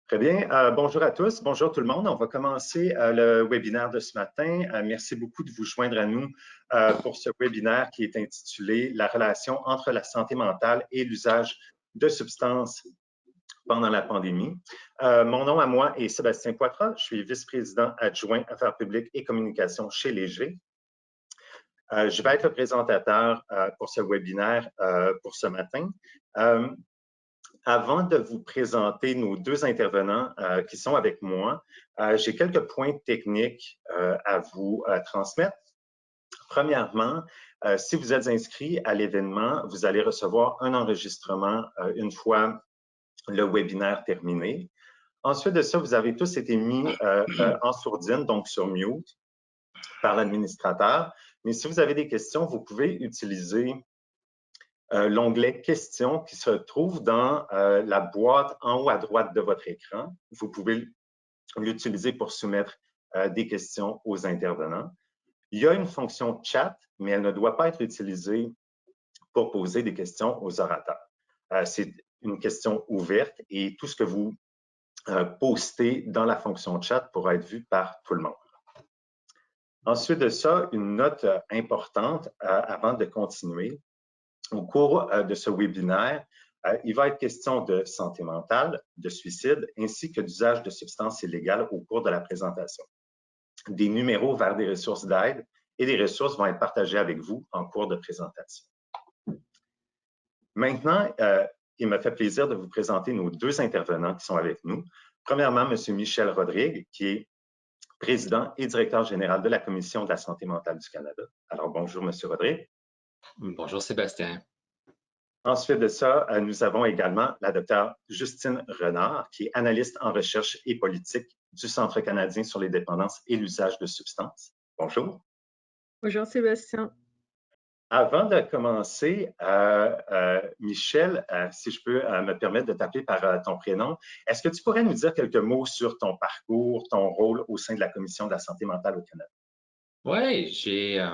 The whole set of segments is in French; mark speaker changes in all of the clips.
Speaker 1: Très bien. Bonjour à tous. Bonjour tout le monde. On va commencer le webinaire de ce matin. Merci beaucoup de vous joindre à nous pour ce webinaire qui est intitulé « La relation entre la santé mentale et l'usage de substances pendant la pandémie ». Mon nom à moi est Sébastien Poitras. Je suis vice-président adjoint Affaires publiques et communications chez Léger. Je vais être le présentateur pour ce webinaire pour ce matin. Avant de vous présenter nos deux intervenants qui sont avec moi, j'ai quelques points techniques à vous transmettre. Premièrement, si vous êtes inscrit à l'événement, vous allez recevoir un enregistrement une fois le webinaire terminé. Ensuite de ça, vous avez tous été mis en sourdine, donc sur mute, par l'administrateur. Mais si vous avez des questions, vous pouvez utiliser l'onglet « Questions » qui se trouve dans la boîte en haut à droite de votre écran. Vous pouvez l'utiliser pour soumettre des questions aux intervenants. Il y a une fonction chat, mais elle ne doit pas être utilisée pour poser des questions aux orateurs. C'est une question ouverte et tout ce que vous postez dans la fonction chat pourra être vu par tout le monde. Ensuite de ça, une note importante avant de continuer. Au cours de ce webinaire, il va être question de santé mentale, de suicide, ainsi que d'usage de substances illégales au cours de la présentation. Des numéros vers des ressources d'aide et des ressources vont être partagés avec vous en cours de présentation. Maintenant, il me fait plaisir de vous présenter nos deux intervenants qui sont avec nous. Premièrement, M. Michel Rodrigue, qui est président et directeur général de la Commission de la santé mentale du Canada. Alors, bonjour, M. Rodrigue.
Speaker 2: Bonjour Sébastien.
Speaker 1: Ensuite de ça, nous avons également la docteure Justine Renard, qui est analyste en recherche et politique du Centre canadien sur les dépendances et l'usage de substances. Bonjour.
Speaker 3: Bonjour Sébastien.
Speaker 1: Avant de commencer, Michel, si je peux me permettre de t'appeler par ton prénom, est-ce que tu pourrais nous dire quelques mots sur ton parcours, ton rôle au sein de la Commission de la santé mentale au Canada?
Speaker 2: Oui, j'ai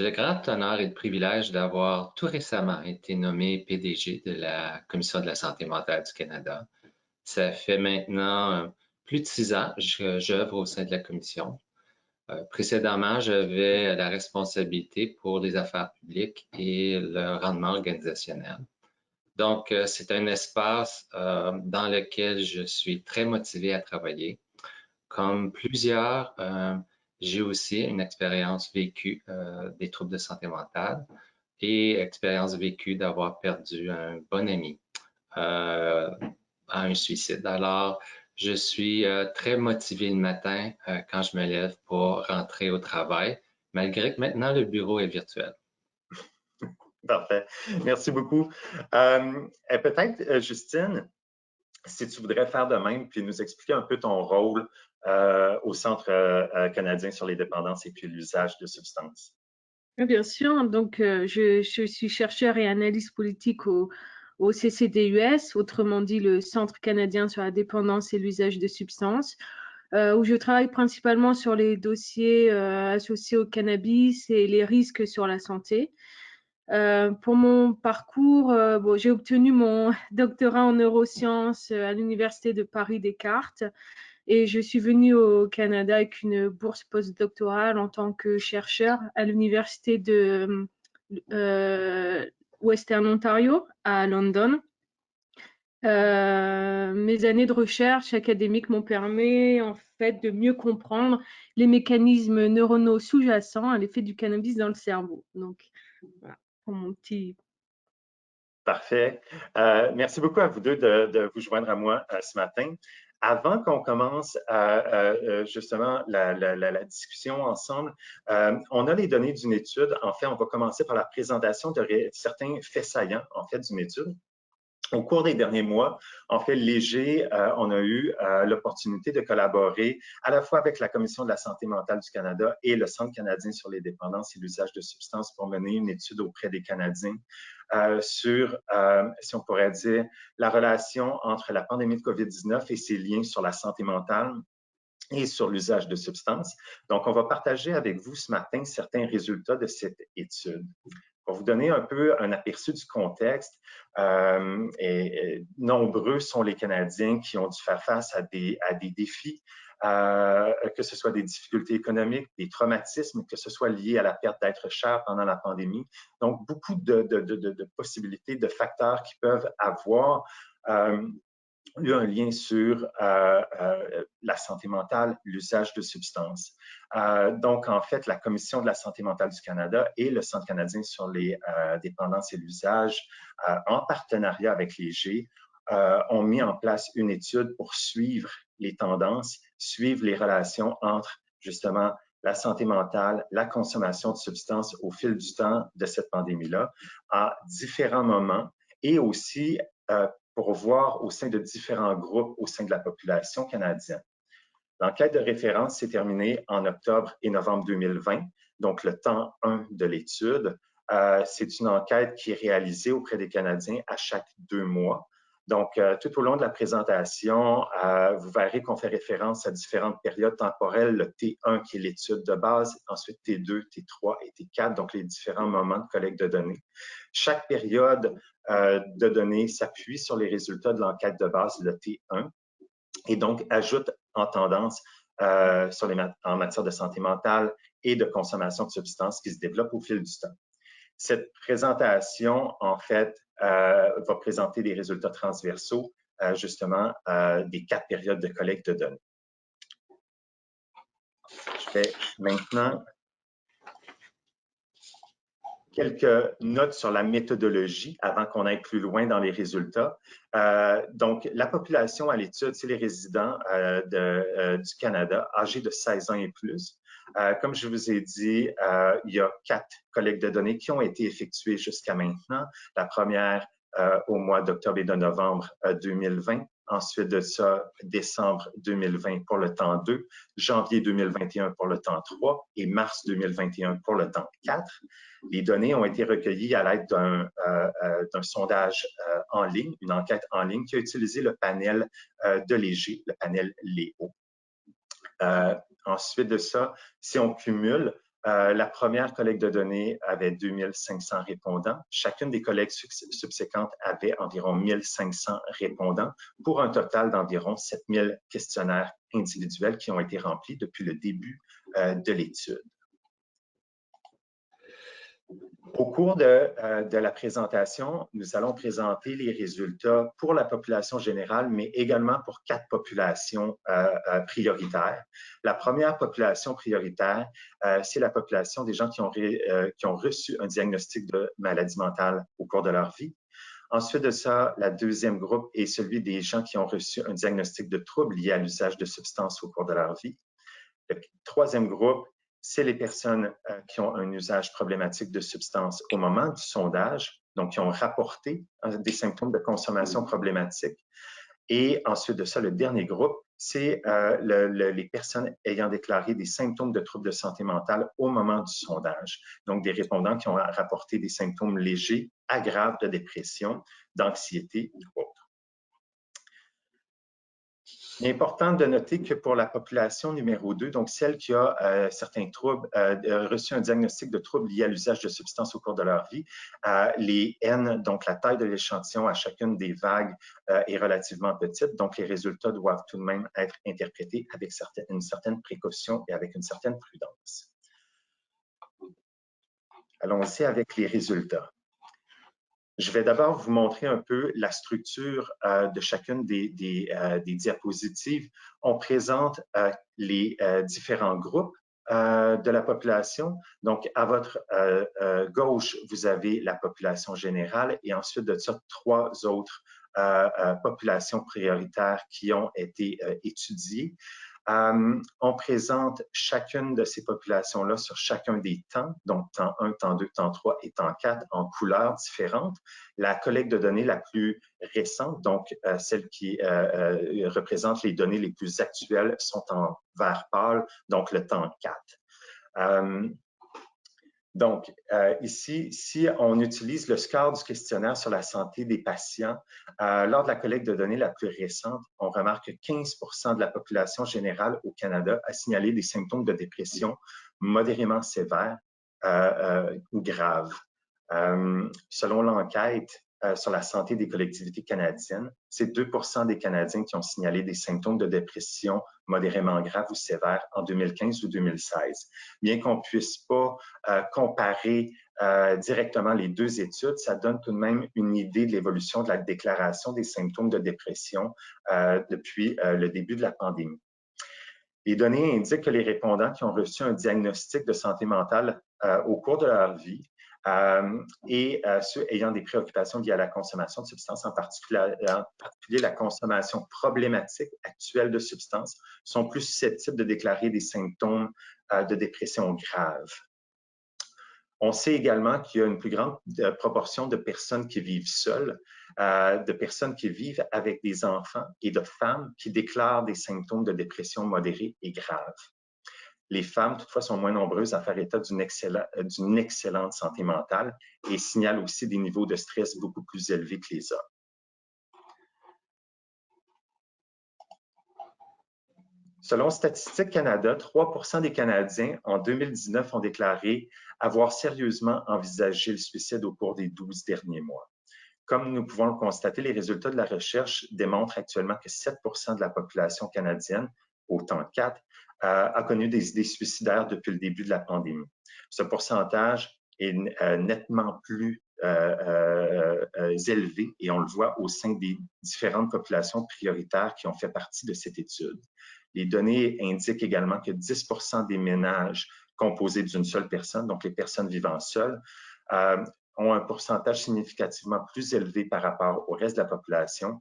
Speaker 2: le grand honneur et le privilège d'avoir tout récemment été nommé PDG de la Commission de la santé mentale du Canada. Ça fait maintenant plus de 6 ans que j'œuvre au sein de la Commission. Précédemment, j'avais la responsabilité pour les affaires publiques et le rendement organisationnel. Donc, c'est un espace dans lequel je suis très motivé à travailler. Comme plusieurs, j'ai aussi une expérience vécue des troubles de santé mentale et expérience vécue d'avoir perdu un bon ami à un suicide. Alors, je suis très motivé le matin quand je me lève pour rentrer au travail, malgré que maintenant le bureau est virtuel.
Speaker 1: Parfait. Merci beaucoup. Peut-être, Justine, si tu voudrais faire de même, puis nous expliquer un peu ton rôle au Centre canadien sur les dépendances et puis l'usage de substances.
Speaker 3: Bien sûr, donc je suis chercheur et analyste politique au CCDUS, autrement dit le Centre canadien sur la dépendance et l'usage de substances, où je travaille principalement sur les dossiers associés au cannabis et les risques sur la santé. Pour mon parcours, bon, j'ai obtenu mon doctorat en neurosciences à l'Université de Paris-Descartes. Et je suis venue au Canada avec une bourse postdoctorale en tant que chercheur à l'université de Western Ontario à London. Mes années de recherche académique m'ont permis en fait de mieux comprendre les mécanismes neuronaux sous-jacents à l'effet du cannabis dans le cerveau. Donc voilà pour mon petit.
Speaker 1: Parfait. Merci beaucoup à vous deux de vous joindre à moi ce matin. Avant qu'on commence justement la discussion ensemble, on a les données d'une étude. En fait, on va commencer par la présentation de certains faits saillants en fait d'une étude. Au cours des derniers mois, en fait, Léger, on a eu l'opportunité de collaborer à la fois avec la Commission de la santé mentale du Canada et le Centre canadien sur les dépendances et l'usage de substances pour mener une étude auprès des Canadiens sur, si on pourrait dire, la relation entre la pandémie de COVID-19 et ses liens sur la santé mentale et sur l'usage de substances. Donc, on va partager avec vous ce matin certains résultats de cette étude. Pour vous donner un peu un aperçu du contexte, nombreux sont les Canadiens qui ont dû faire face à des défis, que ce soit des difficultés économiques, des traumatismes, que ce soit lié à la perte d'être cher pendant la pandémie. Donc, beaucoup de possibilités, de facteurs qui peuvent avoir eu un lien sur la santé mentale, l'usage de substances. Donc, en fait, la Commission de la santé mentale du Canada et le Centre canadien sur les dépendances et l'usage, en partenariat avec Léger, ont mis en place une étude pour suivre les tendances, suivre les relations entre, justement, la santé mentale, la consommation de substances au fil du temps de cette pandémie-là, à différents moments, et aussi pour voir au sein de différents groupes au sein de la population canadienne. L'enquête de référence s'est terminée en octobre et novembre 2020, donc le temps 1 de l'étude. C'est une enquête qui est réalisée auprès des Canadiens à chaque 2 mois. Donc, tout au long de la présentation, vous verrez qu'on fait référence à différentes périodes temporelles, le T1 qui est l'étude de base, ensuite T2, T3 et T4, donc les différents moments de collecte de données. Chaque période de données s'appuie sur les résultats de l'enquête de base, le T1, et donc ajoute en tendance en matière de santé mentale et de consommation de substances qui se développent au fil du temps. Cette présentation, en fait, va présenter des résultats transversaux, justement, des 4 périodes de collecte de données. Je vais maintenant quelques notes sur la méthodologie avant qu'on aille plus loin dans les résultats. Donc, la population à l'étude, c'est les résidents du Canada âgés de 16 ans et plus. Comme je vous ai dit, il y a 4 collectes de données qui ont été effectuées jusqu'à maintenant. La première au mois d'octobre et de novembre 2020. Ensuite de ça, décembre 2020 pour le temps 2, janvier 2021 pour le temps 3 et mars 2021 pour le temps 4. Les données ont été recueillies à l'aide d'un sondage en ligne, une enquête en ligne qui a utilisé le panel de Léger, le panel Léo. Ensuite de ça, si on cumule, la première collecte de données avait 2500 répondants. Chacune des collectes subséquentes avait environ 1500 répondants pour un total d'environ 7000 questionnaires individuels qui ont été remplis depuis le début de l'étude. Au cours de la présentation, nous allons présenter les résultats pour la population générale, mais également pour 4 populations prioritaires. La première population prioritaire, c'est la population des gens qui ont reçu un diagnostic de maladie mentale au cours de leur vie. Ensuite de ça, la deuxième groupe est celui des gens qui ont reçu un diagnostic de troubles liés à l'usage de substances au cours de leur vie. Le troisième groupe, c'est les personnes qui ont un usage problématique de substances au moment du sondage, donc qui ont rapporté des symptômes de consommation problématiques. Et ensuite de ça, le dernier groupe, c'est les personnes ayant déclaré des symptômes de troubles de santé mentale au moment du sondage. Donc, des répondants qui ont rapporté des symptômes légers à graves de dépression, d'anxiété ou autres. Il est important de noter que pour la population numéro 2, donc celle qui a certains troubles, reçu un diagnostic de troubles liés à l'usage de substances au cours de leur vie, les N, donc la taille de l'échantillon à chacune des vagues est relativement petite, donc les résultats doivent tout de même être interprétés avec une certaine précaution et avec une certaine prudence. Allons-y avec les résultats. Je vais d'abord vous montrer un peu la structure de chacune des diapositives. On présente les différents groupes de la population. Donc, à votre gauche, vous avez la population générale et ensuite de ça, 3 autres populations prioritaires qui ont été étudiées. On présente chacune de ces populations-là sur chacun des temps, donc temps 1, temps 2, temps 3 et temps 4 en couleurs différentes. La collecte de données la plus récente, donc celle qui représente les données les plus actuelles, sont en vert pâle, donc le temps 4. Donc, ici, si on utilise le score du questionnaire sur la santé des patients, lors de la collecte de données la plus récente, on remarque que 15% de la population générale au Canada a signalé des symptômes de dépression modérément sévères ou graves. Selon l'enquête sur la santé des collectivités canadiennes, c'est 2% des Canadiens qui ont signalé des symptômes de dépression modérément graves ou sévères en 2015 ou 2016. Bien qu'on ne puisse pas comparer directement les deux études, ça donne tout de même une idée de l'évolution de la déclaration des symptômes de dépression depuis le début de la pandémie. Les données indiquent que les répondants qui ont reçu un diagnostic de santé mentale au cours de leur vie et ceux ayant des préoccupations liées à la consommation de substances, en particulier la consommation problématique actuelle de substances, sont plus susceptibles de déclarer des symptômes de dépression grave. On sait également qu'il y a une plus grande proportion de personnes qui vivent seules, de personnes qui vivent avec des enfants et de femmes qui déclarent des symptômes de dépression modérée et grave. Les femmes, toutefois, sont moins nombreuses à faire état d'une excellente santé mentale et signalent aussi des niveaux de stress beaucoup plus élevés que les hommes. Selon Statistique Canada, 3% des Canadiens en 2019 ont déclaré avoir sérieusement envisagé le suicide au cours des 12 derniers mois. Comme nous pouvons le constater, les résultats de la recherche démontrent actuellement que 7% de la population canadienne, au temps 4, a connu des idées suicidaires depuis le début de la pandémie. Ce pourcentage est nettement plus élevé et on le voit au sein des différentes populations prioritaires qui ont fait partie de cette étude. Les données indiquent également que 10% des ménages composés d'une seule personne, donc les personnes vivant seules, ont un pourcentage significativement plus élevé par rapport au reste de la population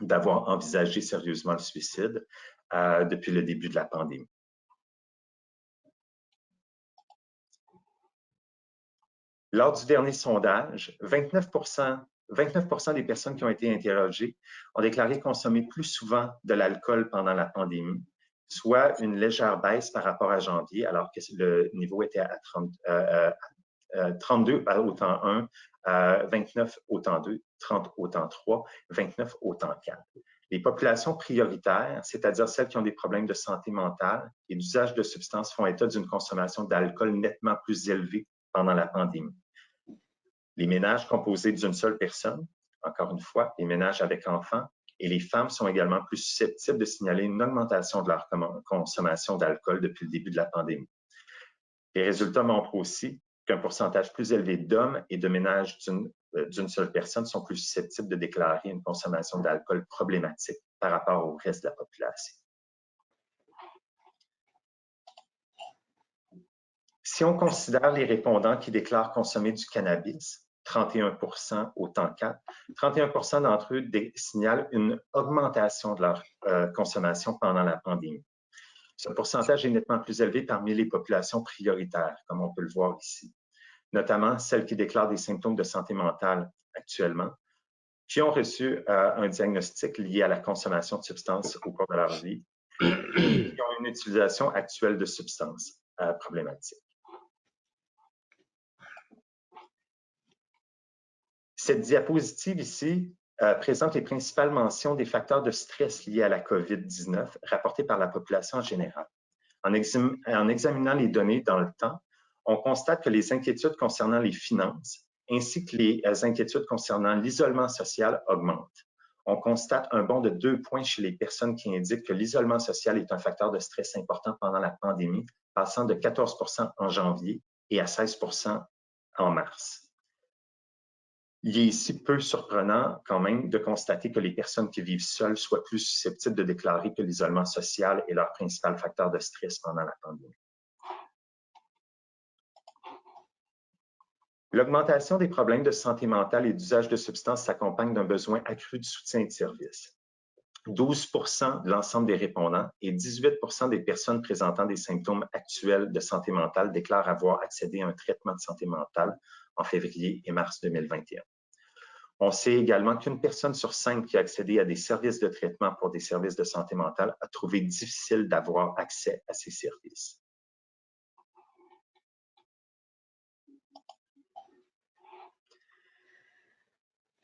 Speaker 1: d'avoir envisagé sérieusement le suicide depuis le début de la pandémie. Lors du dernier sondage, 29% des personnes qui ont été interrogées ont déclaré consommer plus souvent de l'alcool pendant la pandémie, soit une légère baisse par rapport à janvier, alors que le niveau était à 32 au temps 1, 29 au temps 2, 30 au temps 3, 29 au temps 4. Les populations prioritaires, c'est-à-dire celles qui ont des problèmes de santé mentale et d'usage de substances, font état d'une consommation d'alcool nettement plus élevée pendant la pandémie. Les ménages composés d'une seule personne, encore une fois, les ménages avec enfants et les femmes sont également plus susceptibles de signaler une augmentation de leur consommation d'alcool depuis le début de la pandémie. Les résultats montrent aussi qu'un pourcentage plus élevé d'hommes et de ménages d'une seule personne sont plus susceptibles de déclarer une consommation d'alcool problématique par rapport au reste de la population. Si on considère les répondants qui déclarent consommer du cannabis, 31% au temps 4, 31% d'entre eux signalent une augmentation de leur consommation pendant la pandémie. Ce pourcentage est nettement plus élevé parmi les populations prioritaires, comme on peut le voir ici, notamment celles qui déclarent des symptômes de santé mentale actuellement, qui ont reçu un diagnostic lié à la consommation de substances au cours de leur vie, et qui ont une utilisation actuelle de substances problématiques. Cette diapositive ici présente les principales mentions des facteurs de stress liés à la COVID-19 rapportés par la population en général. En examinant les données dans le temps, on constate que les inquiétudes concernant les finances ainsi que les inquiétudes concernant l'isolement social augmentent. On constate un bond de 2 points chez les personnes qui indiquent que l'isolement social est un facteur de stress important pendant la pandémie, passant de 14% en janvier et à 16% en mars. Il est ici peu surprenant quand même de constater que les personnes qui vivent seules soient plus susceptibles de déclarer que l'isolement social est leur principal facteur de stress pendant la pandémie. L'augmentation des problèmes de santé mentale et d'usage de substances s'accompagne d'un besoin accru de soutien et de services. 12% de l'ensemble des répondants et 18% des personnes présentant des symptômes actuels de santé mentale déclarent avoir accédé à un traitement de santé mentale en février et mars 2021. On sait également qu'une personne sur 5 qui a accédé à des services de traitement pour des services de santé mentale a trouvé difficile d'avoir accès à ces services.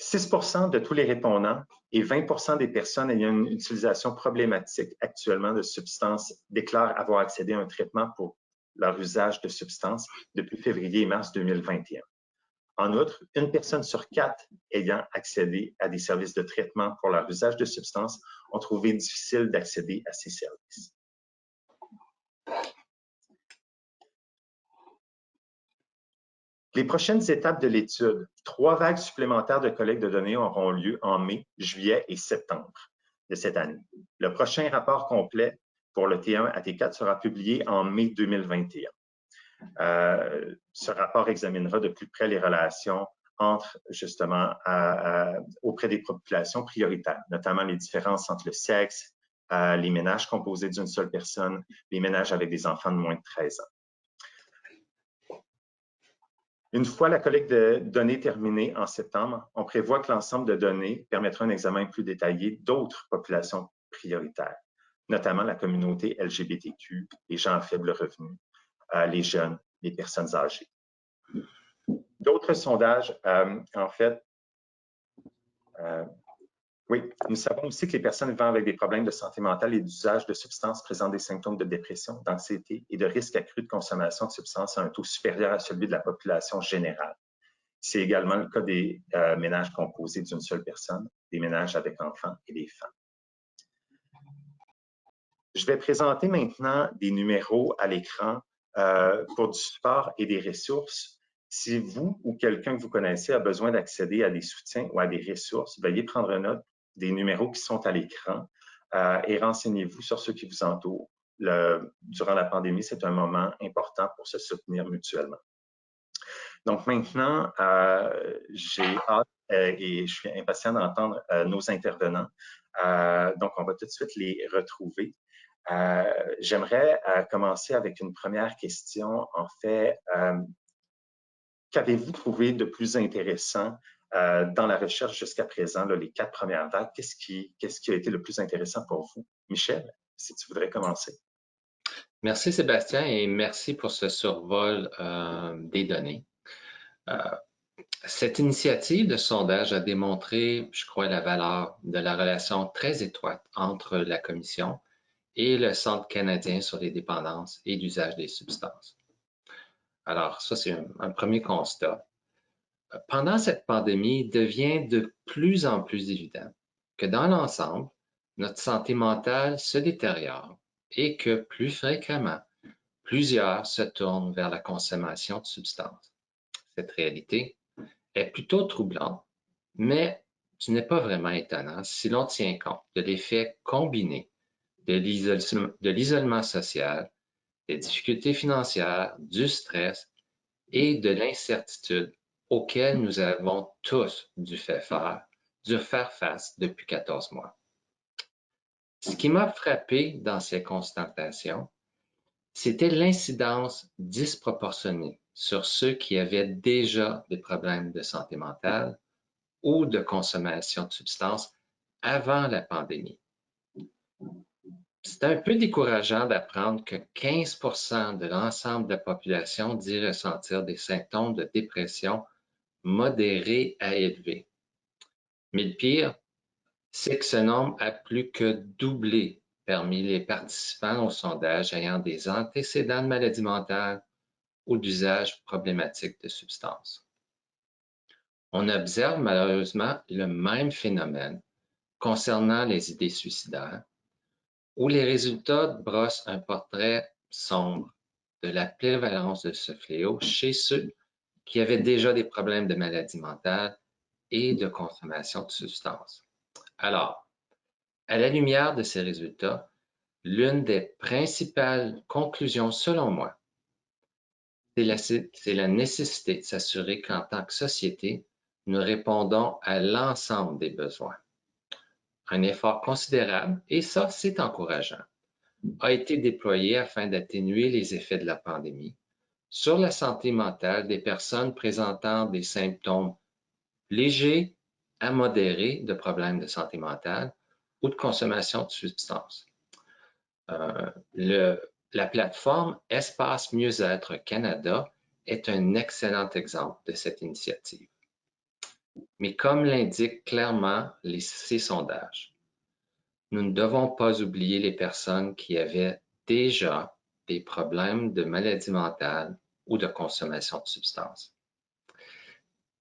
Speaker 1: « 6% de tous les répondants et 20% des personnes ayant une utilisation problématique actuellement de substances déclarent avoir accédé à un traitement pour leur usage de substances depuis février et mars 2021. En outre, 1 personne sur 4 ayant accédé à des services de traitement pour leur usage de substances ont trouvé difficile d'accéder à ces services. Les prochaines étapes de l'étude, 3 vagues supplémentaires de collecte de données auront lieu en mai, juillet et septembre de cette année. Le prochain rapport complet pour le T1 à T4 sera publié en mai 2021. Ce rapport examinera de plus près les relations entre, justement, auprès des populations prioritaires, notamment les différences entre le sexe, les ménages composés d'une seule personne, les ménages avec des enfants de moins de 13 ans. Une fois la collecte de données terminée en septembre, on prévoit que l'ensemble de données permettra un examen plus détaillé d'autres populations prioritaires, notamment la communauté LGBTQ, les gens à faible revenu, les jeunes, les personnes âgées. D'autres sondages, en fait, oui, nous savons aussi que les personnes vivant avec des problèmes de santé mentale et d'usage de substances présentent des symptômes de dépression, d'anxiété et de risque accru de consommation de substances à un taux supérieur à celui de la population générale. C'est également le cas des ménages composés d'une seule personne, des ménages avec enfants et des femmes. Je vais présenter maintenant des numéros à l'écran pour du support et des ressources. Si vous ou quelqu'un que vous connaissez a besoin d'accéder à des soutiens ou à des ressources, veuillez prendre note des numéros qui sont à l'écran et renseignez-vous sur ceux qui vous entourent. Durant la pandémie, c'est un moment important pour se soutenir mutuellement. Donc maintenant, j'ai hâte et je suis impatient d'entendre nos intervenants. Donc, on va tout de suite les retrouver. J'aimerais commencer avec une première question. En fait, qu'avez-vous trouvé de plus intéressant dans la recherche jusqu'à présent, là, les 4 premières vagues? Qu'est-ce qui a été le plus intéressant pour vous? Michel, si tu voudrais commencer.
Speaker 2: Merci Sébastien et merci pour ce survol des données. Cette initiative de sondage a démontré, je crois, la valeur de la relation très étroite entre la Commission et le Centre canadien sur les dépendances et l'usage des substances. Alors, ça, c'est un premier constat. Pendant cette pandémie, il devient de plus en plus évident que dans l'ensemble, notre santé mentale se détériore et que plus fréquemment, plusieurs se tournent vers la consommation de substances. Cette réalité est plutôt troublante, mais ce n'est pas vraiment étonnant si l'on tient compte de l'effet combiné de l'isolement social, des difficultés financières, du stress et de l'incertitude auxquelles nous avons tous dû faire face depuis 14 mois. Ce qui m'a frappé dans ces constatations, c'était l'incidence disproportionnée sur ceux qui avaient déjà des problèmes de santé mentale ou de consommation de substances avant la pandémie. C'est un peu décourageant d'apprendre que 15% de l'ensemble de la population dit ressentir des symptômes de dépression modérés à élevés. Mais le pire, c'est que ce nombre a plus que doublé parmi les participants au sondage ayant des antécédents de maladie mentale ou d'usage problématique de substances. On observe malheureusement le même phénomène concernant les idées suicidaires, où les résultats brossent un portrait sombre de la prévalence de ce fléau chez ceux qui avaient déjà des problèmes de maladie mentale et de consommation de substances. Alors, à la lumière de ces résultats, l'une des principales conclusions, selon moi, c'est la nécessité de s'assurer qu'en tant que société, nous répondons à l'ensemble des besoins. Un effort considérable, et ça, c'est encourageant, a été déployé afin d'atténuer les effets de la pandémie sur la santé mentale des personnes présentant des symptômes légers à modérés de problèmes de santé mentale ou de consommation de substances. La plateforme Espace Mieux-être Canada est un excellent exemple de cette initiative. Mais comme l'indiquent clairement ces sondages, nous ne devons pas oublier les personnes qui avaient déjà des problèmes de maladie mentale ou de consommation de substances.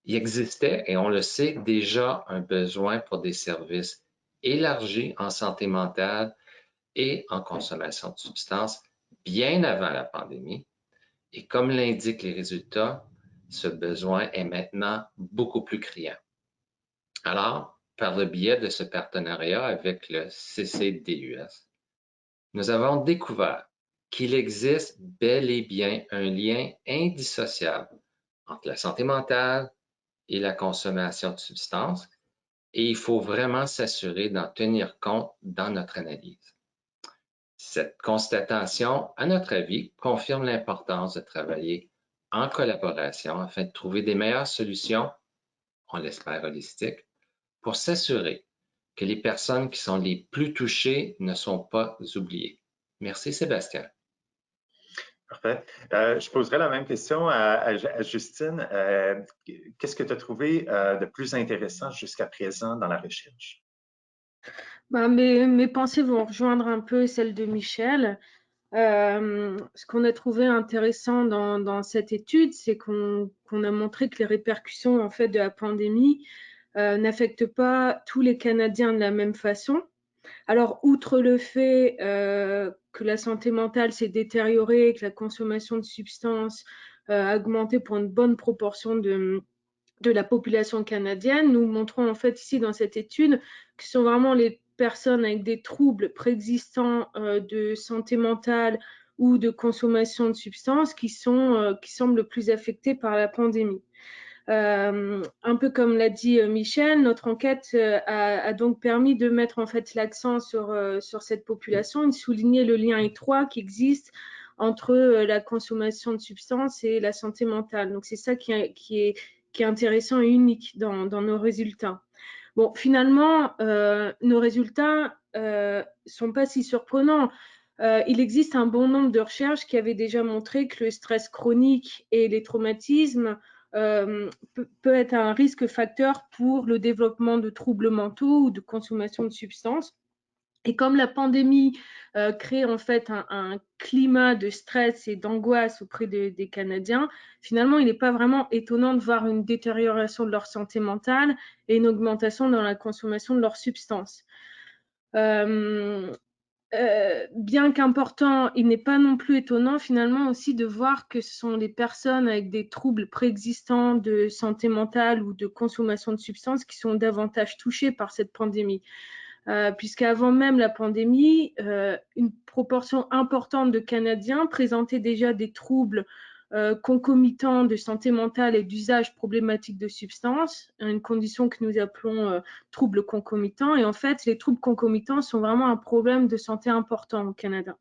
Speaker 2: Il existait, et on le sait, déjà un besoin pour des services élargis en santé mentale et en consommation de substances bien avant la pandémie. Et comme l'indiquent les résultats, ce besoin est maintenant beaucoup plus criant. Alors, par le biais de ce partenariat avec le CCDUS, nous avons découvert qu'il existe bel et bien un lien indissociable entre la santé mentale et la consommation de substances, et il faut vraiment s'assurer d'en tenir compte dans notre analyse. Cette constatation, à notre avis, confirme l'importance de travailler en collaboration afin de trouver des meilleures solutions, on l'espère holistiques, pour s'assurer que les personnes qui sont les plus touchées ne sont pas oubliées. Merci Sébastien.
Speaker 1: Parfait. Je poserai la même question à Justine. Qu'est-ce que tu as trouvé de plus intéressant jusqu'à présent dans la recherche?
Speaker 3: Ben, mes pensées vont rejoindre un peu celles de Michel. Ce qu'on a trouvé intéressant dans cette étude, c'est qu'on a montré que les répercussions en fait de la pandémie n'affectent pas tous les Canadiens de la même façon. Alors, outre le fait que la santé mentale s'est détériorée, que la consommation de substances a augmenté pour une bonne proportion de la population canadienne, nous montrons en fait ici dans cette étude que ce sont vraiment les personnes avec des troubles préexistants de santé mentale ou de consommation de substances qui semblent le plus affectées par la pandémie. Un peu comme l'a dit Michel, notre enquête a donc permis de mettre en fait l'accent sur cette population et de souligner le lien étroit qui existe entre la consommation de substances et la santé mentale. Donc c'est ça qui est intéressant et unique dans nos résultats. Bon, finalement, nos résultats sont pas si surprenants. Il existe un bon nombre de recherches qui avaient déjà montré que le stress chronique et les traumatismes peut être un risque facteur pour le développement de troubles mentaux ou de consommation de substances. Et comme la pandémie crée en fait un climat de stress et d'angoisse auprès des Canadiens, finalement, il n'est pas vraiment étonnant de voir une détérioration de leur santé mentale et une augmentation dans la consommation de leurs substances. Bien qu'important, il n'est pas non plus étonnant finalement aussi de voir que ce sont les personnes avec des troubles préexistants de santé mentale ou de consommation de substances qui sont davantage touchées par cette pandémie. Puisqu'avant même la pandémie, une proportion importante de Canadiens présentaient déjà des troubles concomitants de santé mentale et d'usage problématique de substances, une condition que nous appelons troubles concomitants. Et en fait, les troubles concomitants sont vraiment un problème de santé important au Canada.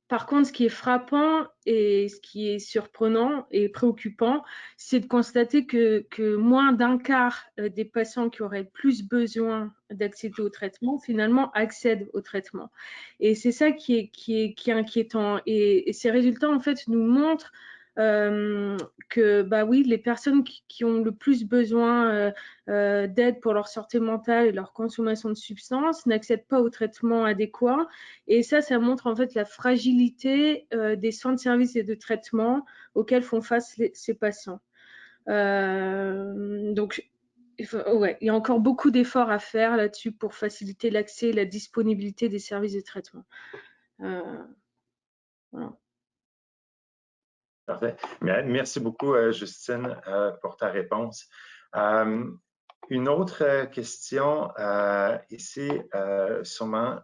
Speaker 3: Par contre, ce qui est frappant et ce qui est surprenant et préoccupant, c'est de constater que moins d'un quart des patients qui auraient plus besoin d'accéder au traitement, finalement, accèdent au traitement. Et c'est ça qui est inquiétant. Et ces résultats, en fait, nous montrent que bah oui, les personnes qui ont le plus besoin d'aide pour leur santé mentale et leur consommation de substances n'accèdent pas au traitement adéquat. Et ça montre en fait la fragilité des soins de service et de traitement auxquels font face ces patients. Donc, ouais, il y a encore beaucoup d'efforts à faire là-dessus pour faciliter l'accès et la disponibilité des services de traitement. Voilà.
Speaker 1: Parfait. Merci beaucoup, Justine, pour ta réponse. Une autre question ici, sûrement,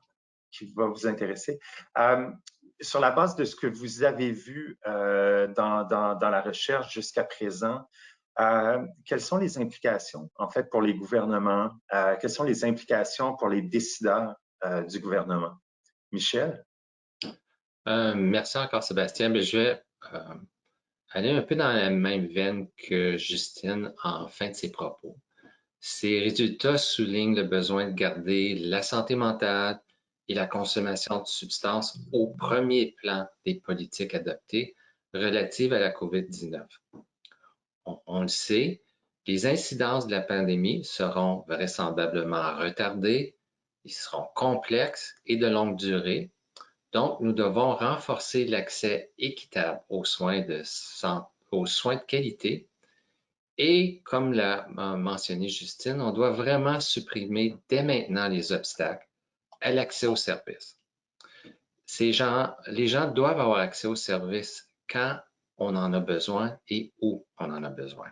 Speaker 1: qui va vous intéresser. Sur la base de ce que vous avez vu dans la recherche jusqu'à présent, quelles sont les implications, en fait, pour les gouvernements? Quelles sont les implications pour les décideurs du gouvernement? Michel?
Speaker 2: Merci encore, Sébastien. Je vais aller un peu dans la même veine que Justine en fin de ses propos. Ces résultats soulignent le besoin de garder la santé mentale et la consommation de substances au premier plan des politiques adoptées relatives à la COVID-19. On le sait, les incidences de la pandémie seront vraisemblablement retardées, ils seront complexes et de longue durée. Donc, nous devons renforcer l'accès équitable aux soins de qualité Et comme l'a mentionné Justine, on doit vraiment supprimer dès maintenant les obstacles à l'accès aux services. Les gens doivent avoir accès aux services quand on en a besoin et où on en a besoin.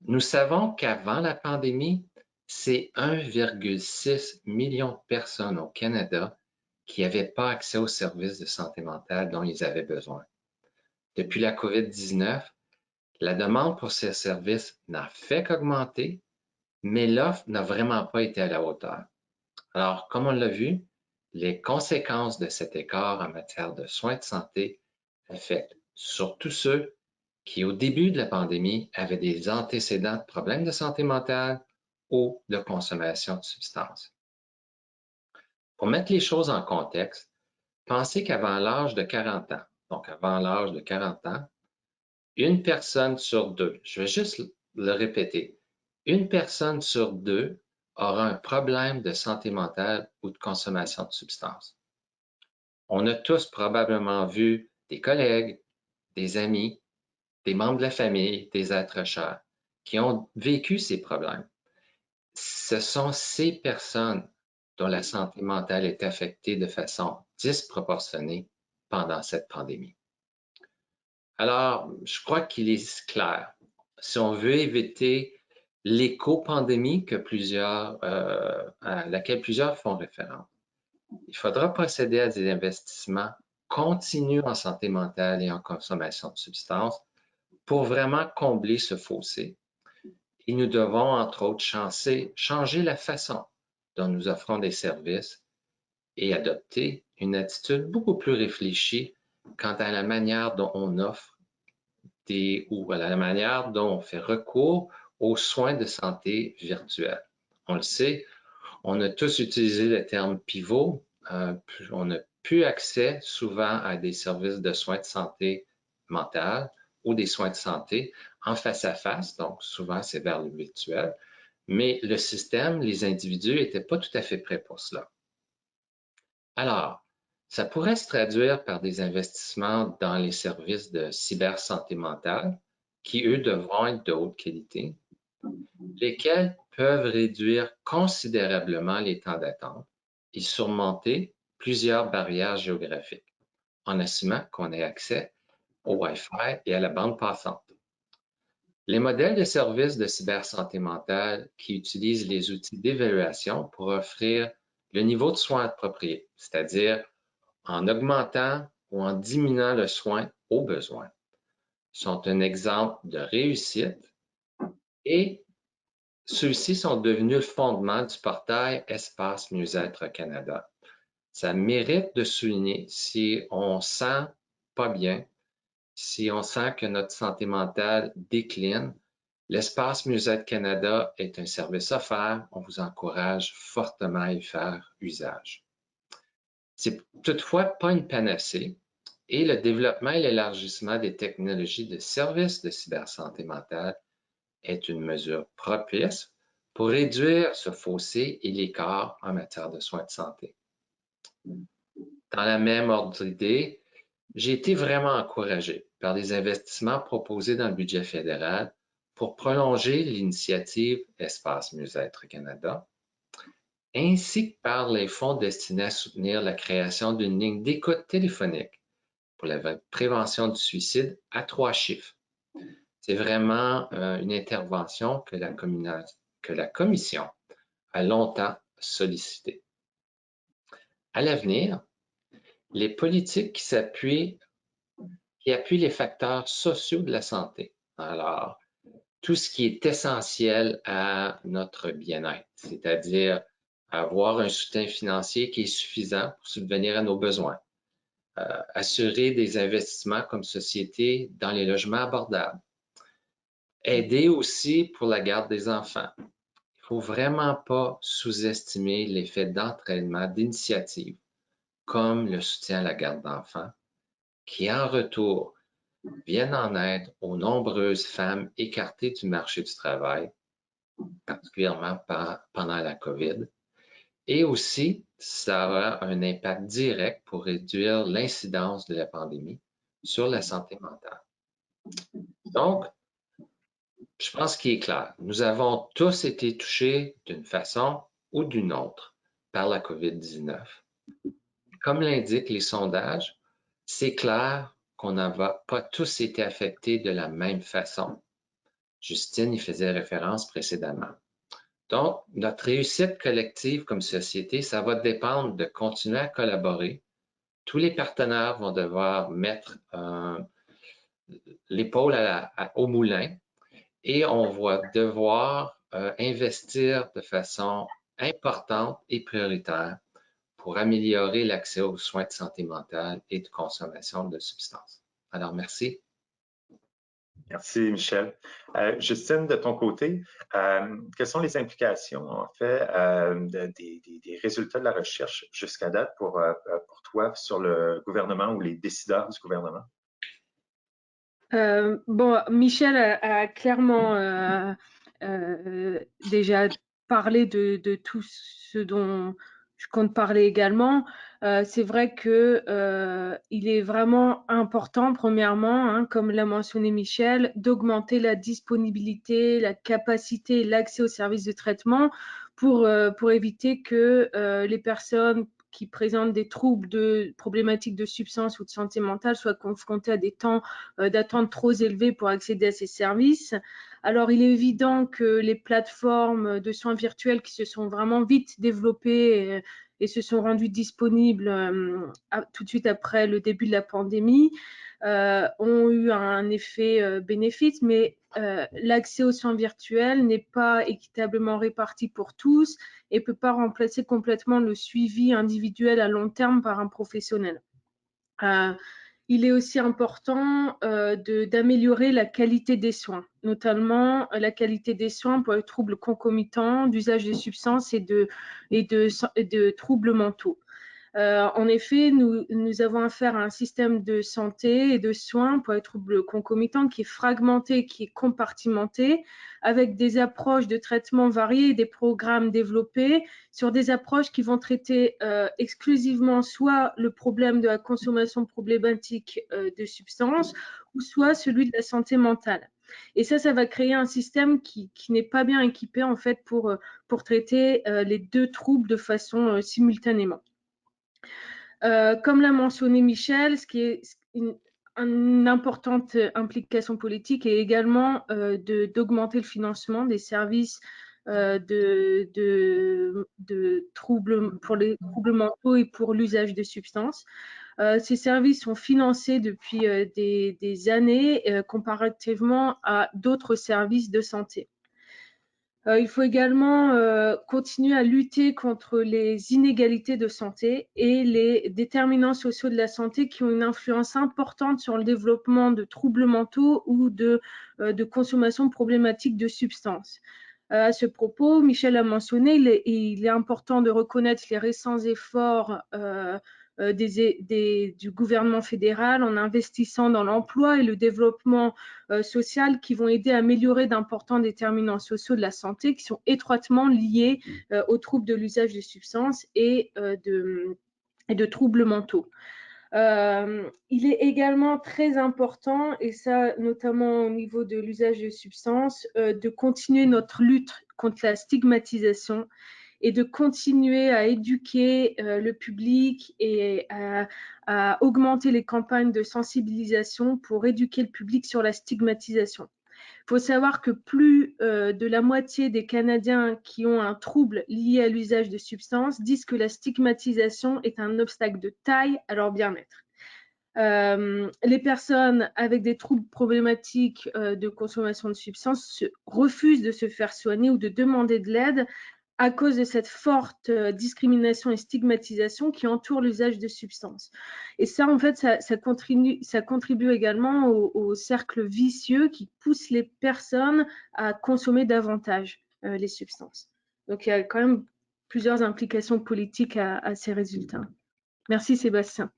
Speaker 2: Nous savons qu'avant la pandémie, c'est 1,6 million de personnes au Canada qui n'avaient pas accès aux services de santé mentale dont ils avaient besoin. Depuis la COVID-19, la demande pour ces services n'a fait qu'augmenter, mais l'offre n'a vraiment pas été à la hauteur. Alors, comme on l'a vu, les conséquences de cet écart en matière de soins de santé affectent surtout ceux qui, au début de la pandémie, avaient des antécédents de problèmes de santé mentale ou de consommation de substances. Pour mettre les choses en contexte, pensez qu'avant l'âge de 40 ans, donc avant l'âge de 40 ans, une personne sur deux, je vais juste le répéter, une personne sur deux aura un problème de santé mentale ou de consommation de substances. On a tous probablement vu des collègues, des amis, des membres de la famille, des êtres chers qui ont vécu ces problèmes. Ce sont ces personnes dont la santé mentale est affectée de façon disproportionnée pendant cette pandémie. Alors, je crois qu'il est clair. Si on veut éviter l'éco-pandémie à laquelle plusieurs font référence, il faudra procéder à des investissements continus en santé mentale et en consommation de substances pour vraiment combler ce fossé. Et nous devons, entre autres, changer la façon dont nous offrons des services et adopter une attitude beaucoup plus réfléchie quant à la manière dont on offre ou à la manière dont on fait recours aux soins de santé virtuels. On le sait, on a tous utilisé le terme pivot. On n'a plus accès souvent à des services de soins de santé mentale ou des soins de santé en face à face, donc souvent c'est vers le virtuel, mais le système, les individus n'étaient pas tout à fait prêts pour cela. Alors, ça pourrait se traduire par des investissements dans les services de cybersanté mentale qui, eux, devront être de haute qualité, lesquels peuvent réduire considérablement les temps d'attente et surmonter plusieurs barrières géographiques, en assumant qu'on ait accès au Wi-Fi et à la bande passante. Les modèles de services de cybersanté mentale qui utilisent les outils d'évaluation pour offrir le niveau de soins approprié, c'est-à-dire en augmentant ou en diminuant le soin aux besoins, sont un exemple de réussite et ceux-ci sont devenus le fondement du portail Espace Mieux-être Canada. Ça mérite de souligner si on sent pas bien, si on sent que notre santé mentale décline, l'Espace Mieux-être Canada est un service offert. On vous encourage fortement à y faire usage. C'est toutefois pas une panacée et le développement et l'élargissement des technologies de services de cybersanté mentale est une mesure propice pour réduire ce fossé et l'écart en matière de soins de santé. Dans la même ordre d'idée, j'ai été vraiment encouragé par les investissements proposés dans le budget fédéral pour prolonger l'initiative Espace Mieux-être Canada, ainsi que par les fonds destinés à soutenir la création d'une ligne d'écoute téléphonique pour la prévention du suicide à 3 chiffres. C'est vraiment une intervention que la Commission a longtemps sollicitée. À l'avenir, les politiques qui appuient les facteurs sociaux de la santé. Alors, tout ce qui est essentiel à notre bien-être, c'est-à-dire avoir un soutien financier qui est suffisant pour subvenir à nos besoins, assurer des investissements comme société dans les logements abordables, aider aussi pour la garde des enfants. Il ne faut vraiment pas sous-estimer l'effet d'entraînement d'initiatives comme le soutien à la garde d'enfants, qui en retour viennent en aide aux nombreuses femmes écartées du marché du travail, particulièrement pendant la COVID. Et aussi, ça aura un impact direct pour réduire l'incidence de la pandémie sur la santé mentale. Donc, Je pense qu'il est clair. Nous avons tous été touchés d'une façon ou d'une autre par la COVID-19. Comme l'indiquent les sondages, c'est clair qu'on n'a pas tous été affectés de la même façon. Justine y faisait référence précédemment. Donc, notre réussite collective comme société, ça va dépendre de continuer à collaborer. Tous les partenaires vont devoir mettre l'épaule au moulin et on va devoir investir de façon importante et prioritaire pour améliorer l'accès aux soins de santé mentale et de consommation de substances. Alors, merci.
Speaker 1: Merci, Michel. Justine, de ton côté, quelles sont les implications, en fait, des résultats de la recherche jusqu'à date pour toi sur le gouvernement ou les décideurs du gouvernement?
Speaker 3: Bon, Michel a clairement déjà parlé de tout ce dont je compte parler également. C'est vrai que il est vraiment important, premièrement, hein, comme l'a mentionné Michel, d'augmenter la disponibilité, la capacité et l'accès aux services de traitement pour éviter que les personnes qui présentent des troubles de problématiques de substance ou de santé mentale soient confrontées à des temps d'attente trop élevés pour accéder à ces services. Alors, il est évident que les plateformes de soins virtuels qui se sont vraiment vite développées et se sont rendues disponibles tout de suite après le début de la pandémie ont eu un effet bénéfice, mais l'accès aux soins virtuels n'est pas équitablement réparti pour tous et ne peut pas remplacer complètement le suivi individuel à long terme par un professionnel. Il est aussi important d'améliorer la qualité des soins, notamment la qualité des soins pour les troubles concomitants d'usage de substances et de troubles mentaux. En effet, nous avons affaire à un système de santé et de soins pour les troubles concomitants qui est fragmenté, qui est compartimenté, avec des approches de traitement variées et des programmes développés sur des approches qui vont traiter exclusivement soit le problème de la consommation problématique de substances, ou soit celui de la santé mentale. Et ça va créer un système qui n'est pas bien équipé en fait pour traiter les deux troubles de façon simultanément. Comme l'a mentionné Michel, ce qui est une importante implication politique est également d'augmenter le financement des services de troubles pour les troubles mentaux et pour l'usage de substances. Ces services sont financés depuis des années comparativement à d'autres services de santé. Il faut également continuer à lutter contre les inégalités de santé et les déterminants sociaux de la santé qui ont une influence importante sur le développement de troubles mentaux ou de consommation problématique de substances. À ce propos, Michel a mentionné, il est important de reconnaître les récents efforts du gouvernement fédéral en investissant dans l'emploi et le développement social qui vont aider à améliorer d'importants déterminants sociaux de la santé qui sont étroitement liés aux troubles de l'usage de substances et de troubles mentaux. Il est également très important, et ça notamment au niveau de l'usage de substances, de continuer notre lutte contre la stigmatisation et de continuer à éduquer le public et à augmenter les campagnes de sensibilisation pour éduquer le public sur la stigmatisation. Il faut savoir que plus de la moitié des Canadiens qui ont un trouble lié à l'usage de substances disent que la stigmatisation est un obstacle de taille à leur bien-être. Les personnes avec des troubles problématiques de consommation de substances refusent de se faire soigner ou de demander de l'aide à cause de cette forte discrimination et stigmatisation qui entoure l'usage de substances. Et ça, en fait, ça contribue également au cercle vicieux qui pousse les personnes à consommer davantage les substances. Donc, il y a quand même plusieurs implications politiques à ces résultats. Merci, Sébastien.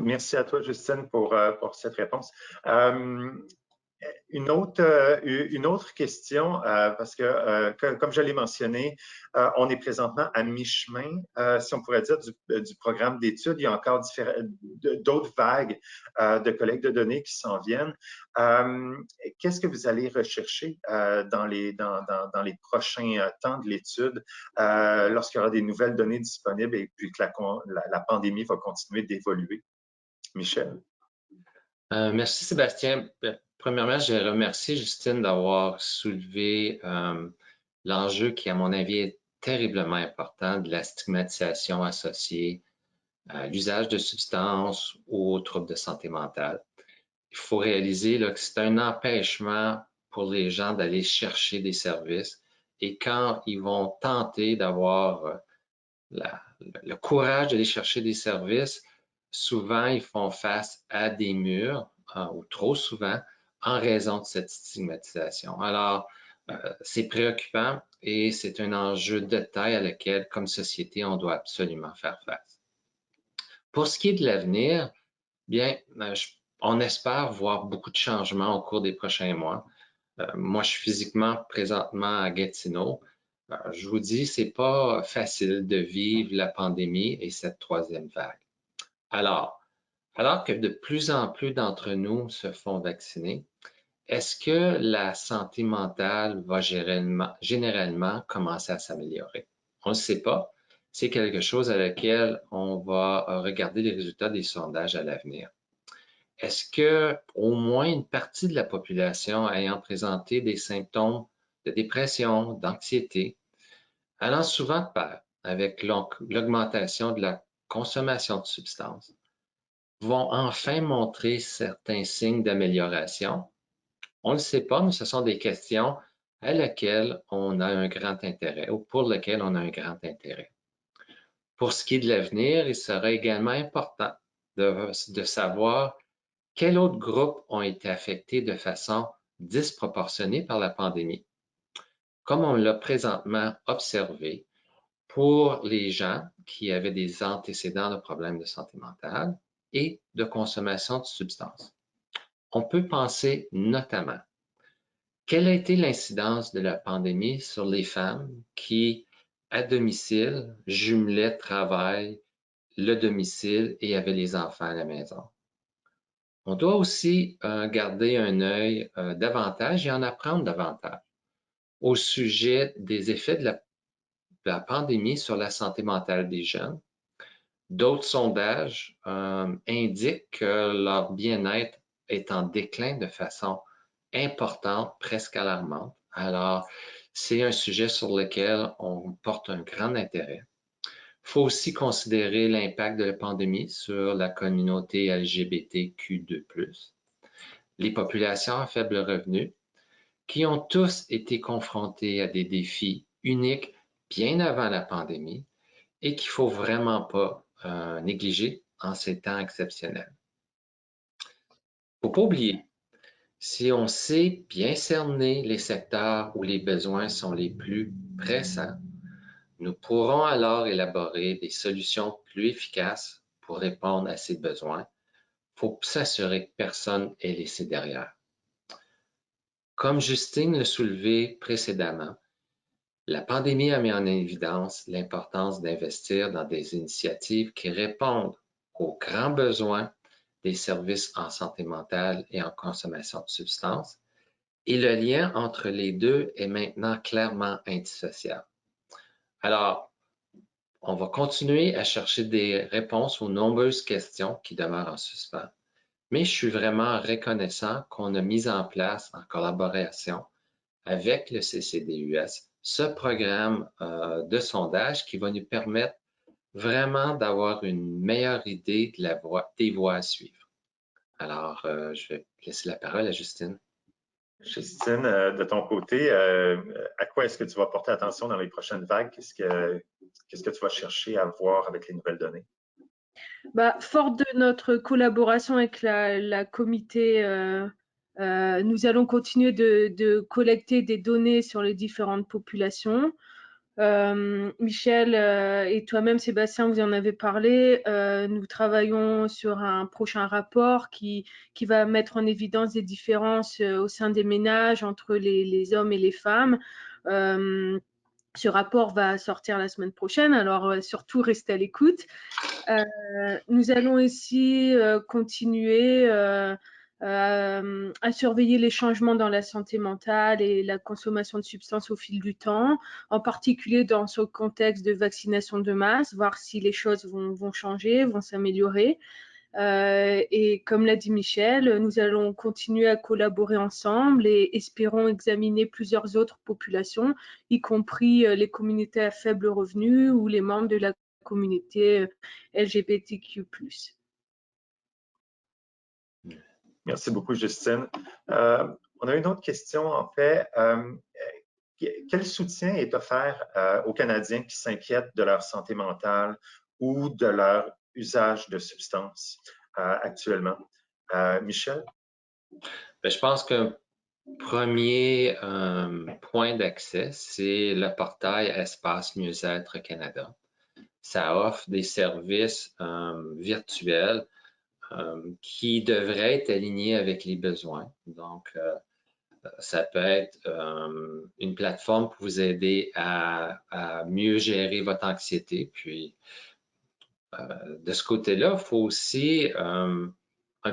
Speaker 1: Merci à toi, Justine, pour cette réponse. Une autre question, parce que, comme je l'ai mentionné, on est présentement à mi-chemin, si on pourrait dire, du programme d'études. Il y a encore d'autres vagues de collecte de données qui s'en viennent. Qu'est-ce que vous allez rechercher dans les prochains temps de l'étude lorsqu'il y aura des nouvelles données disponibles et puis que la pandémie va continuer d'évoluer? Michel?
Speaker 2: Merci Sébastien. Premièrement, je remercie Justine d'avoir soulevé l'enjeu qui, à mon avis, est terriblement important de la stigmatisation associée à l'usage de substances ou aux troubles de santé mentale. Il faut réaliser là, que c'est un empêchement pour les gens d'aller chercher des services et quand ils vont tenter d'avoir le courage d'aller chercher des services, souvent ils font face à des murs, ou trop souvent, en raison de cette stigmatisation. Alors, c'est préoccupant et c'est un enjeu de taille à laquelle, comme société, on doit absolument faire face. Pour ce qui est de l'avenir, bien, on espère voir beaucoup de changements au cours des prochains mois. Moi, je suis physiquement présentement à Gatineau. Je vous dis, c'est pas facile de vivre la pandémie et cette troisième vague. Alors que de plus en plus d'entre nous se font vacciner, est-ce que la santé mentale va généralement commencer à s'améliorer? On ne sait pas. C'est quelque chose à laquelle on va regarder les résultats des sondages à l'avenir. Est-ce que au moins une partie de la population ayant présenté des symptômes de dépression, d'anxiété, allant souvent de pair avec l'augmentation de la consommation de substances, vont enfin montrer certains signes d'amélioration? On ne le sait pas, mais ce sont des questions à laquelle on a un grand intérêt ou pour lesquelles on a un grand intérêt. Pour ce qui est de l'avenir, il sera également important de savoir quels autres groupes ont été affectés de façon disproportionnée par la pandémie? Comme on l'a présentement observé pour les gens qui avaient des antécédents de problèmes de santé mentale et de consommation de substances. On peut penser notamment quelle a été l'incidence de la pandémie sur les femmes qui, à domicile, jumelaient travail, le domicile et avaient les enfants à la maison. On doit aussi garder un œil davantage et en apprendre davantage au sujet des effets de la pandémie sur la santé mentale des jeunes. D'autres sondages indiquent que leur bien-être est en déclin de façon importante, presque alarmante. Alors, c'est un sujet sur lequel on porte un grand intérêt. Il faut aussi considérer l'impact de la pandémie sur la communauté LGBTQ2+, les populations à faible revenu, qui ont tous été confrontés à des défis uniques bien avant la pandémie et qu'il ne faut vraiment pas négliger en ces temps exceptionnels. Il ne faut pas oublier, si on sait bien cerner les secteurs où les besoins sont les plus pressants, nous pourrons alors élaborer des solutions plus efficaces pour répondre à ces besoins. Il faut s'assurer que personne n'est laissé derrière. Comme Justine l'a soulevé précédemment, la pandémie a mis en évidence l'importance d'investir dans des initiatives qui répondent aux grands besoins des services en santé mentale et en consommation de substances, et le lien entre les deux est maintenant clairement indissociable. Alors, on va continuer à chercher des réponses aux nombreuses questions qui demeurent en suspens, mais je suis vraiment reconnaissant qu'on a mis en place en collaboration avec le CCDUS ce programme de sondage qui va nous permettre vraiment d'avoir une meilleure idée de des voies à suivre. Alors, je vais laisser la parole à Justine.
Speaker 1: Justine, de ton côté, à quoi est-ce que tu vas porter attention dans les prochaines vagues? Qu'est-ce que tu vas chercher à voir avec les nouvelles données?
Speaker 3: Fort de notre collaboration avec la comité, nous allons continuer de collecter des données sur les différentes populations. Michel et toi-même, Sébastien, vous en avez parlé. Nous travaillons sur un prochain rapport qui va mettre en évidence des différences au sein des ménages entre les hommes et les femmes. Ce rapport va sortir la semaine prochaine, alors surtout restez à l'écoute. Nous allons aussi continuer à surveiller les changements dans la santé mentale et la consommation de substances au fil du temps, en particulier dans ce contexte de vaccination de masse, voir si les choses vont changer, vont s'améliorer. Et comme l'a dit Michel, nous allons continuer à collaborer ensemble et espérons examiner plusieurs autres populations, y compris les communautés à faible revenu ou les membres de la communauté LGBTQ+.
Speaker 1: Merci beaucoup, Justine. On a une autre question, en fait. Quel soutien est offert aux Canadiens qui s'inquiètent de leur santé mentale ou de leur usage de substances actuellement? Michel?
Speaker 2: Bien, je pense qu'un premier point d'accès, c'est le portail Espace Mieux-être Canada. Ça offre des services virtuels qui devraient être alignés avec les besoins. Donc, ça peut être une plateforme pour vous aider à mieux gérer votre anxiété. Puis, de ce côté-là, il faut aussi un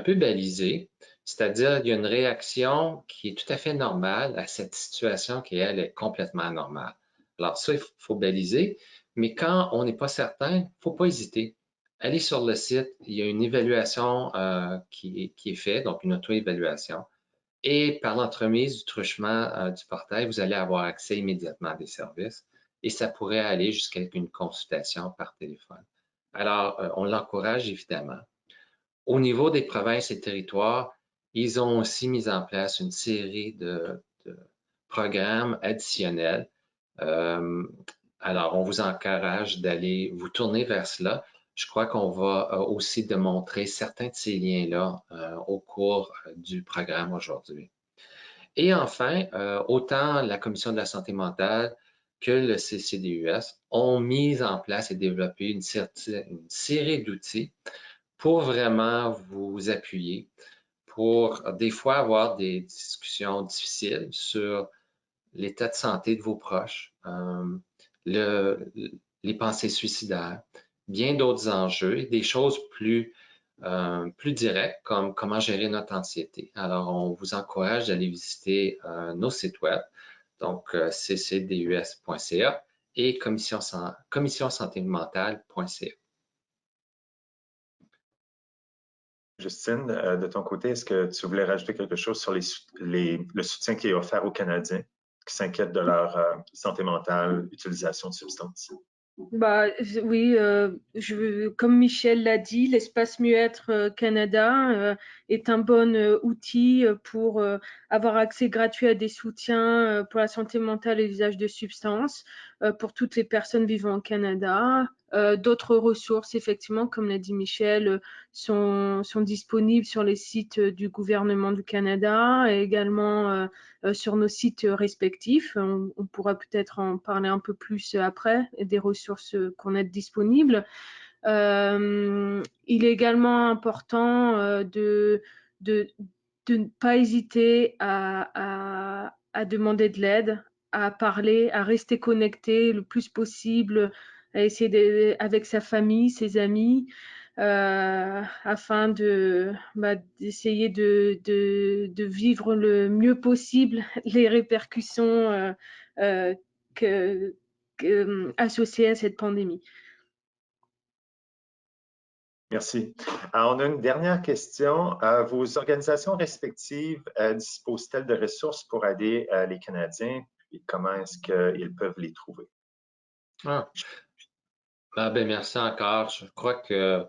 Speaker 2: peu baliser, c'est-à-dire il y a une réaction qui est tout à fait normale à cette situation qui, elle, est complètement anormale. Alors ça, il faut baliser, mais quand on n'est pas certain, il ne faut pas hésiter. Allez sur le site, il y a une évaluation qui est faite, donc une auto-évaluation. Et par l'entremise du truchement du portail, vous allez avoir accès immédiatement à des services et ça pourrait aller jusqu'à une consultation par téléphone. Alors, on l'encourage évidemment. Au niveau des provinces et territoires, ils ont aussi mis en place une série de programmes additionnels. Alors, on vous encourage d'aller vous tourner vers cela. Je crois qu'on va aussi démontrer certains de ces liens-là au cours du programme aujourd'hui. Et enfin, autant la Commission de la santé mentale que le CCDUS ont mis en place et développé une série d'outils pour vraiment vous appuyer, pour des fois avoir des discussions difficiles sur l'état de santé de vos proches, les pensées suicidaires, bien d'autres enjeux et des choses plus directes comme comment gérer notre anxiété. Alors, on vous encourage d'aller visiter nos sites web, donc ccdus.ca et commissionsantémentale.ca.
Speaker 1: Justine, de ton côté, est-ce que tu voulais rajouter quelque chose sur le soutien qui est offert aux Canadiens qui s'inquiètent de leur santé mentale, utilisation de substances?
Speaker 3: Bah, oui, comme Michel l'a dit, l'espace Mieux-être Canada est un bon outil pour avoir accès gratuit à des soutiens pour la santé mentale et l'usage de substances pour toutes les personnes vivant au Canada. D'autres ressources, effectivement, comme l'a dit Michel, sont disponibles sur les sites du gouvernement du Canada et également sur nos sites respectifs. On pourra peut-être en parler un peu plus après, des ressources qu'on a disponibles. Il est également important de ne pas hésiter à demander de l'aide, à parler, à rester connecté le plus possible, à essayer avec sa famille, ses amis, afin d'essayer de vivre le mieux possible les répercussions associées à cette pandémie.
Speaker 1: Merci. Alors, on a une dernière question. Vos organisations respectives disposent-elles de ressources pour aider les Canadiens et comment est-ce qu'ils peuvent les trouver?
Speaker 2: Ben, merci encore. Je crois que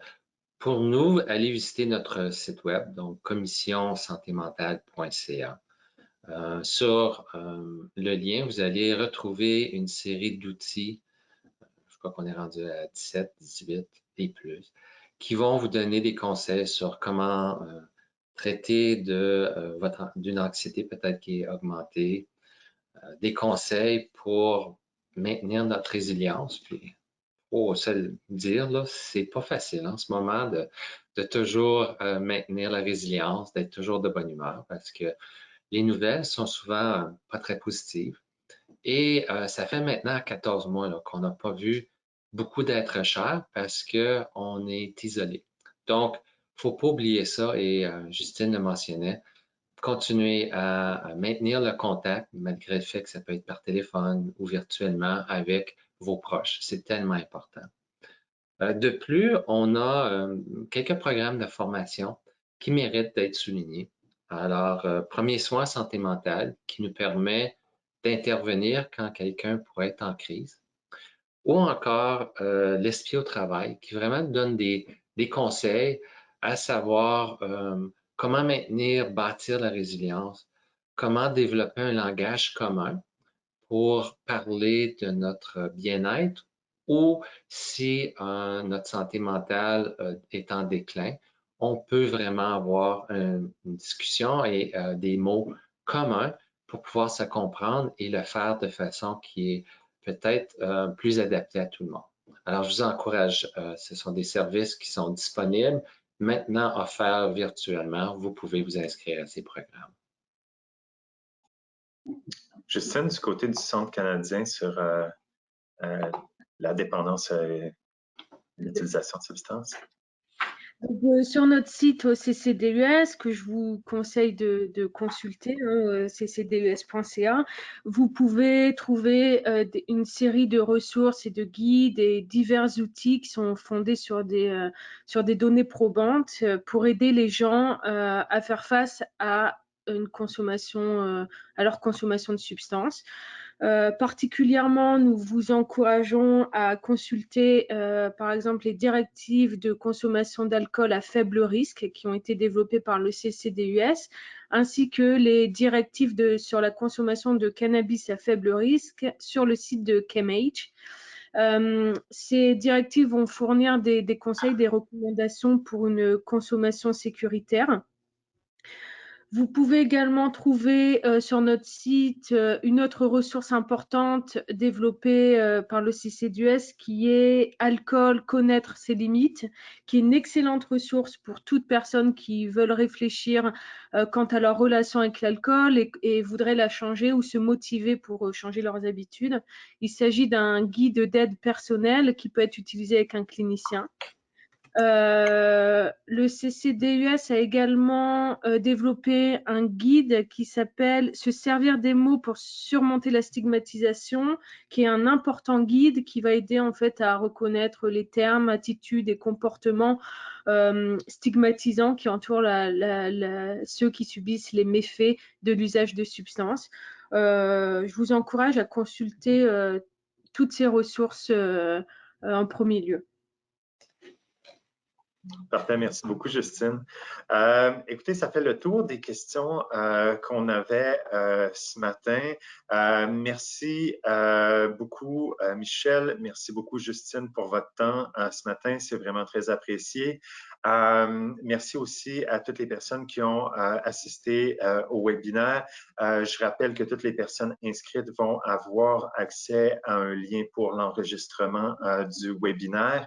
Speaker 2: pour nous, allez visiter notre site web, donc commissionsantémentale.ca. Sur le lien, vous allez retrouver une série d'outils, je crois qu'on est rendu à 17, 18 et plus, qui vont vous donner des conseils sur comment traiter d'une anxiété peut-être qui est augmentée, des conseils pour maintenir notre résilience. Puis, faut se le dire, là, c'est pas facile en ce moment de toujours maintenir la résilience, d'être toujours de bonne humeur parce que les nouvelles sont souvent pas très positives. Et ça fait maintenant 14 mois qu'on n'a pas vu beaucoup d'êtres chers parce qu'on est isolé. Donc, faut pas oublier ça et Justine le mentionnait, continuer à maintenir le contact malgré le fait que ça peut être par téléphone ou virtuellement avec vos proches. C'est tellement important. De plus, on a quelques programmes de formation qui méritent d'être soulignés. Alors, premier soin santé mentale qui nous permet d'intervenir quand quelqu'un pourrait être en crise. Ou encore l'esprit au travail qui vraiment donne des conseils à savoir comment maintenir, bâtir la résilience, comment développer un langage commun pour parler de notre bien-être ou si notre santé mentale est en déclin, on peut vraiment avoir une discussion et des mots communs pour pouvoir se comprendre et le faire de façon qui est peut-être plus adaptée à tout le monde. Alors, je vous encourage, ce sont des services qui sont disponibles, maintenant offerts virtuellement. Vous pouvez vous inscrire à ces programmes.
Speaker 1: Justine, du côté du Centre canadien sur la dépendance et l'utilisation de substances.
Speaker 3: Donc, sur notre site au CCDUS, que je vous conseille de consulter, ccdus.ca, vous pouvez trouver une série de ressources et de guides et divers outils qui sont fondés sur des données probantes pour aider les gens à faire face à une consommation, à leur consommation de substances. Particulièrement, nous vous encourageons à consulter, par exemple, les directives de consommation d'alcool à faible risque qui ont été développées par le CCDUS, ainsi que les directives sur la consommation de cannabis à faible risque sur le site de CAMH. Ces directives vont fournir des conseils, des recommandations pour une consommation sécuritaire. Vous pouvez également trouver sur notre site une autre ressource importante développée par le CCDUS qui est Alcool, connaître ses limites, qui est une excellente ressource pour toute personne qui veulent réfléchir quant à leur relation avec l'alcool et voudraient la changer ou se motiver pour changer leurs habitudes. Il s'agit d'un guide d'aide personnelle qui peut être utilisé avec un clinicien. Le CCDUS a également développé un guide qui s'appelle « Se servir des mots pour surmonter la stigmatisation », qui est un important guide qui va aider en fait à reconnaître les termes, attitudes et comportements stigmatisants qui entourent ceux qui subissent les méfaits de l'usage de substances. Je vous encourage à consulter toutes ces ressources en premier lieu.
Speaker 1: Parfait, merci beaucoup, Justine. Écoutez, ça fait le tour des questions qu'on avait ce matin. Merci beaucoup, Michel. Merci beaucoup, Justine, pour votre temps ce matin. C'est vraiment très apprécié. Merci aussi à toutes les personnes qui ont assisté au webinaire. Je rappelle que toutes les personnes inscrites vont avoir accès à un lien pour l'enregistrement du webinaire.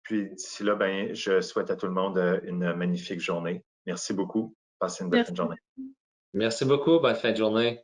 Speaker 1: Puis d'ici là, ben, je souhaite à tout le monde une magnifique journée. Merci beaucoup. Passez une bonne fin de journée.
Speaker 2: Merci beaucoup. Bonne fin de journée.